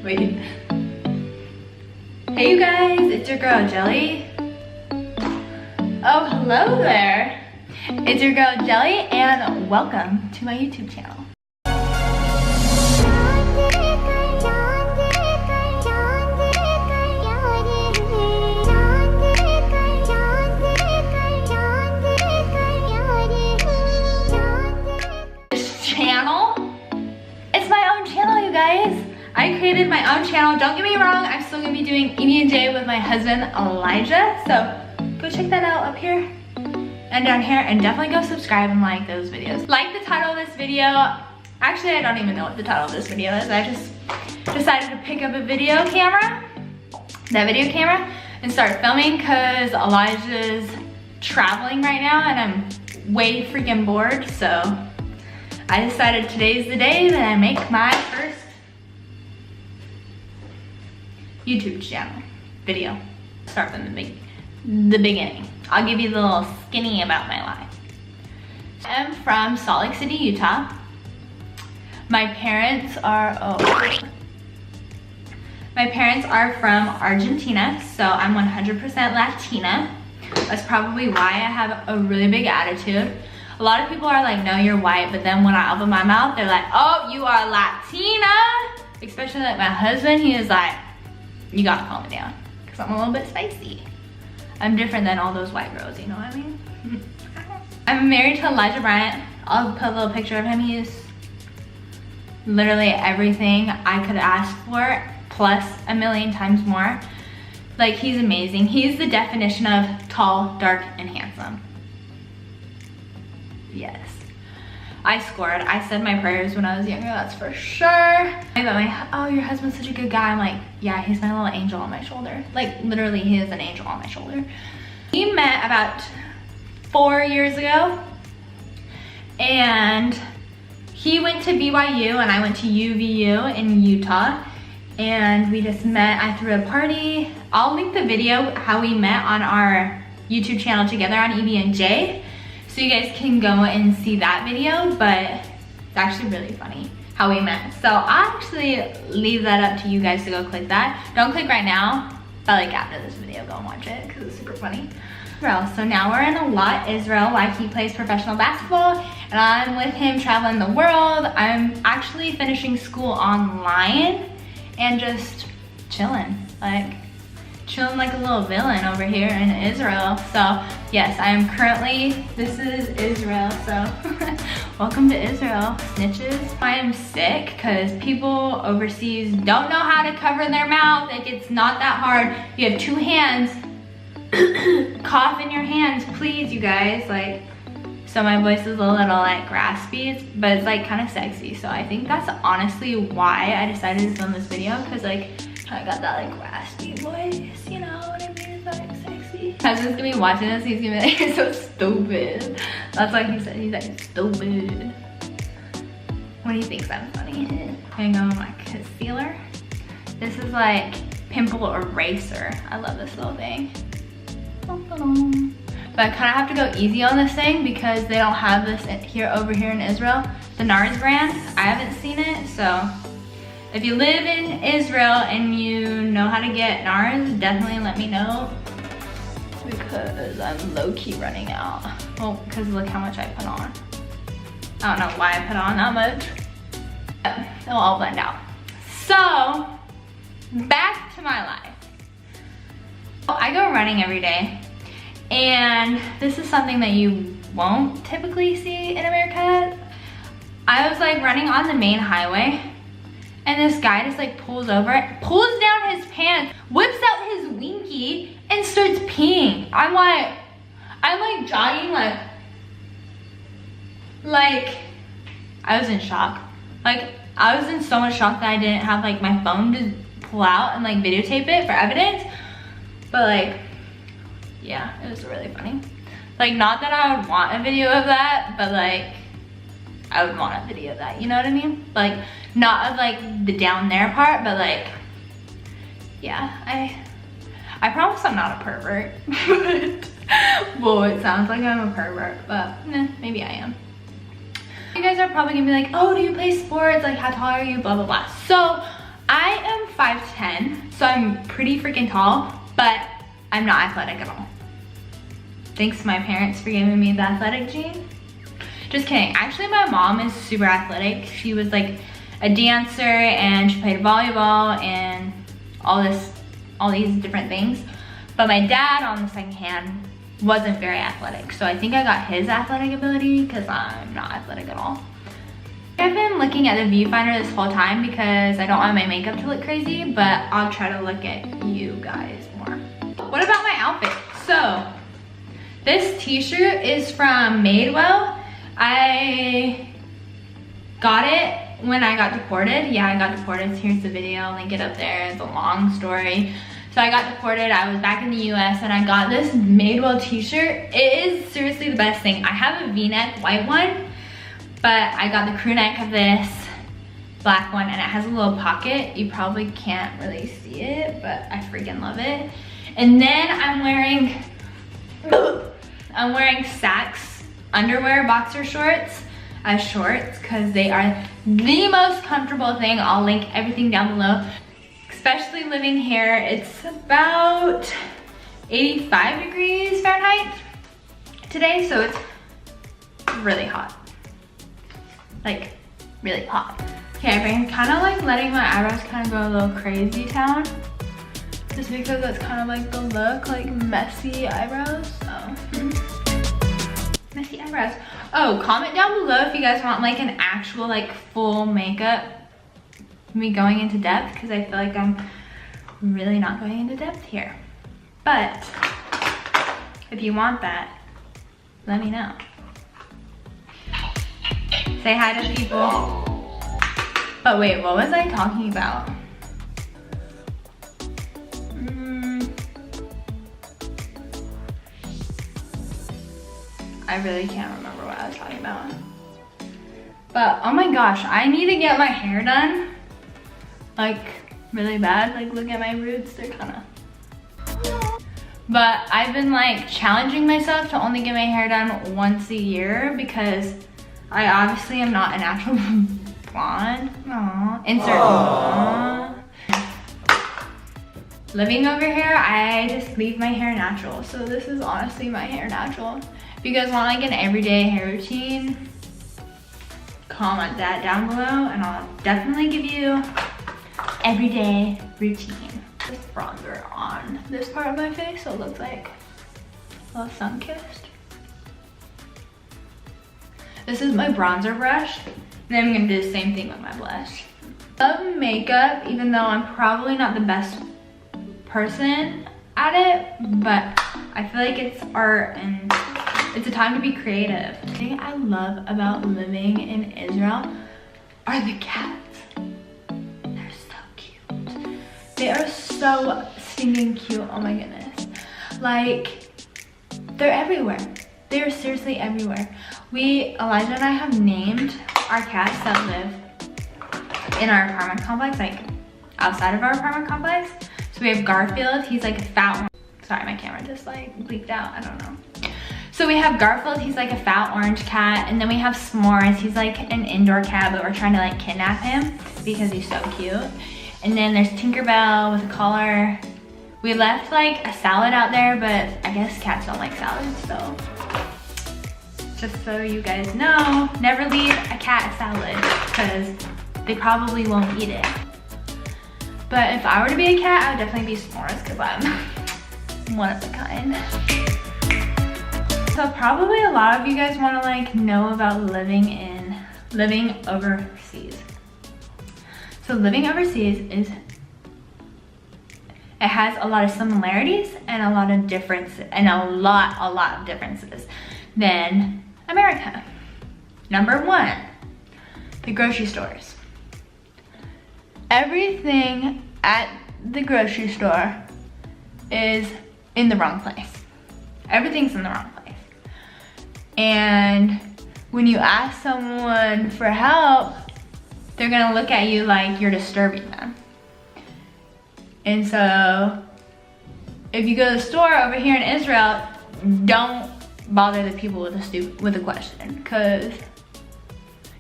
Wait. Hey you guys, it's your girl Jelly. Oh, hello there. It's your girl Jelly and welcome to my YouTube channel. It's my own channel, you guys. I created my own channel. Don't get me wrong, I'm still gonna be doing EB&J with my husband Elijah, so go check that out up here and down here, and definitely go subscribe and like those videos. Like the title of this video. Actually, I don't even know what the title of this video is. I just decided to pick up a video camera, and start filming because Elijah's traveling right now and I'm way freaking bored, so I decided today's the day that I make my first YouTube channel video. Start from the beginning. I'll give you the little skinny about my life. I'm from Salt Lake City, Utah. My parents are from Argentina, so I'm 100% Latina. That's probably why I have a really big attitude. A lot of people are like, no, you're white, but then when I open my mouth, they're like, oh, you are Latina. Especially like my husband, he is like, you gotta calm it down, because I'm a little bit spicy. I'm different than all those white girls, you know what I mean? I'm married to Elijah Bryant. I'll put a little picture of him. He is literally everything I could ask for, plus a million times more. Like, he's amazing. He's the definition of tall, dark, and handsome. Yes. I scored. I said my prayers when I was younger, that's for sure. I got my, oh, your husband's such a good guy. I'm like, yeah, he's my little angel on my shoulder. Like, literally, he is an angel on my shoulder. We met about 4 years ago, and he went to BYU and I went to UVU in Utah, and we just met. I threw a party. I'll link the video how we met on our YouTube channel together on EB&J. So you guys can go and see that video, but it's actually really funny how we met. So I'll actually leave that up to you guys to go click that. Don't click right now, but like after this video, go and watch it because it's super funny. Israel. So now we're in Lot, Israel, like he plays professional basketball, and I'm with him traveling the world. I'm actually finishing school online and just chilling like a little villain over here in Israel. So yes, I am currently, this is Israel, so welcome to Israel, snitches. I am sick because people overseas don't know how to cover their mouth. Like, it's not that hard. You have 2 hands. Cough in your hands, please, you guys. Like, so my voice is a little like raspy, but it's like kind of sexy. So I think that's honestly why I decided to film this video, because like I got that like raspy voice, you know what I mean? It's like sexy. Husband's gonna be watching this, he's gonna be like, you're so stupid. That's what he said, he's like, stupid. When he thinks I'm funny. I'm gonna go with my concealer. This is like pimple eraser. I love this little thing. But I kind of have to go easy on this thing because they don't have this over here in Israel. The NARS brand, I haven't seen it, so if you live in Israel and you know how to get NARS, definitely let me know, because I'm low-key running out. Well, because look how much I put on. I don't know why I put on that much. It'll all blend out. So, back to my life. I go running every day, and this is something that you won't typically see in America. I was like running on the main highway, and this guy just like pulls over, pulls down his pants, whips out his winky, and starts peeing. I'm like jogging, like I was in shock. Like, I was in so much shock that I didn't have like my phone to pull out and like videotape it for evidence. But like, yeah, it was really funny. Like, not that I would want a video of that, but like, I would want a video of that, you know what I mean? Like, not of like the down there part, but like, yeah, I promise I'm not a pervert. But, well, it sounds like I'm a pervert, but maybe I am. You guys are probably gonna be like, oh, do you play sports? Like, how tall are you? Blah, blah, blah. So, I am 5'10", so I'm pretty freaking tall, but I'm not athletic at all. Thanks to my parents for giving me the athletic gene. Just kidding. Actually, my mom is super athletic. She was like a dancer and she played volleyball and all these different things. But my dad, on the second hand, wasn't very athletic. So I think I got his athletic ability because I'm not athletic at all. I've been looking at the viewfinder this whole time because I don't want my makeup to look crazy, but I'll try to look at you guys more. What about my outfit? So this t-shirt is from Madewell. I got it when I got deported. Yeah, I got deported. Here's the video. I'll link it up there. It's a long story. So I got deported. I was back in the US and I got this Madewell t-shirt. It is seriously the best thing. I have a v-neck white one, but I got the crew neck of this black one and it has a little pocket. You probably can't really see it, but I freaking love it. And then I'm wearing Saks underwear boxer shorts as shorts because they are the most comfortable thing. I'll link everything down below. Especially living here, it's about 85 degrees Fahrenheit today, so it's really hot. Like, really hot. Okay, I've been kind of like letting my eyebrows kind of go a little crazy town. Just because that's kind of like the look, like messy eyebrows, so. Messy eyebrows. Oh, comment down below if you guys want like an actual like full makeup, me going into depth, because I feel like I'm really not going into depth here. But if you want that, let me know. Say hi to people. But wait, what was I talking about? I really can't remember what I was talking about. But oh my gosh, I need to get my hair done. Like really bad. Like look at my roots, they're kind of. But I've been like challenging myself to only get my hair done once a year because I obviously am not a natural blonde. Aww. Insert. Aww. Living over here, I just leave my hair natural. So this is honestly my hair natural. If you guys want like an everyday hair routine, comment that down below and I'll definitely give you everyday routine. This bronzer on this part of my face so it looks like a little sun-kissed. This is my bronzer brush. And then I'm gonna do the same thing with my blush. Love makeup, even though I'm probably not the best person at it, but I feel like it's art and it's a time to be creative. The thing I love about living in Israel are the cats. They're so cute. They are so stinking cute, oh my goodness. Like, they're everywhere. They are seriously everywhere. Elijah and I have named our cats that live in our apartment complex, like outside of our apartment complex. So we have Garfield, he's like a fat one. Sorry, my camera just like bleeped out, I don't know. So we have Garfield, he's like a fat orange cat, and then we have S'mores, he's like an indoor cat, but we're trying to like kidnap him because he's so cute. And then there's Tinkerbell with a collar. We left like a salad out there, but I guess cats don't like salads, so. Just so you guys know, never leave a cat a salad because they probably won't eat it. But if I were to be a cat, I would definitely be S'mores because I'm one of a kind. So probably a lot of you guys want to like know about living overseas. So living overseas it has a lot of similarities and a lot of differences and a lot of differences than America. Number one, the grocery stores. Everything at the grocery store is in the wrong place. Everything's in the wrong place. And when you ask someone for help, they're gonna look at you like you're disturbing them. And so, if you go to the store over here in Israel, don't bother the people with a question, because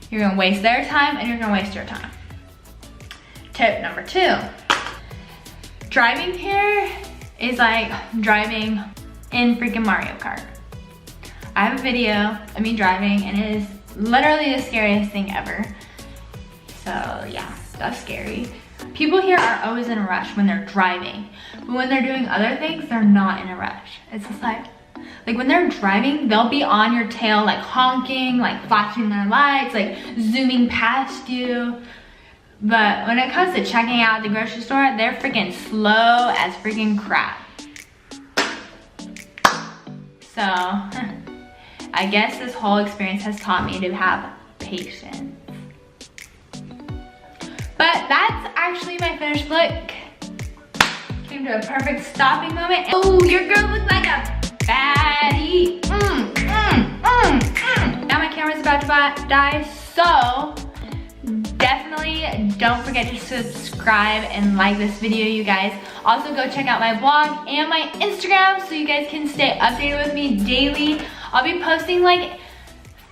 you're gonna waste their time and you're gonna waste your time. Tip number two, Driving here is like driving in freaking Mario Kart. I have a video of me driving and it is literally the scariest thing ever. So yeah, that's scary. People here are always in a rush when they're driving, but when they're doing other things, they're not in a rush. It's just like when they're driving, they'll be on your tail, like honking, like flashing their lights, like zooming past you. But when it comes to checking out the grocery store, they're freaking slow as freaking crap. So, I guess this whole experience has taught me to have patience. But that's actually my finished look. Came to a perfect stopping moment. Oh, your girl looks like a baddie. Now my camera's about to die, so definitely don't forget to subscribe and like this video, you guys. Also go check out my blog and my Instagram so you guys can stay updated with me daily. I'll be posting like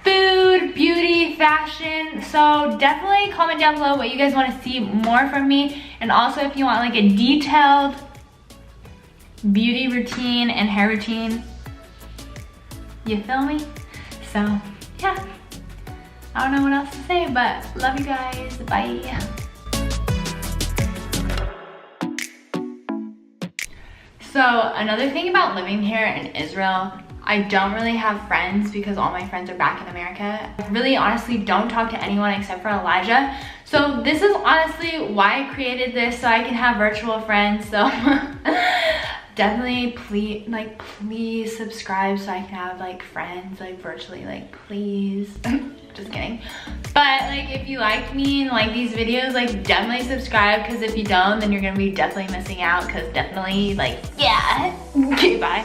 food, beauty, fashion, so definitely comment down below what you guys want to see more from me, and also if you want like a detailed beauty routine and hair routine, you feel me? So yeah, I don't know what else to say, but love you guys, bye. So another thing about living here in Israel, I don't really have friends because all my friends are back in America. I really honestly don't talk to anyone except for Elijah. So this is honestly why I created this, so I can have virtual friends. So definitely please subscribe so I can have like friends like virtually, like please. Just kidding. But like if you like me and like these videos, like definitely subscribe, because if you don't, then you're gonna be definitely missing out, because definitely like, yeah. Okay, bye.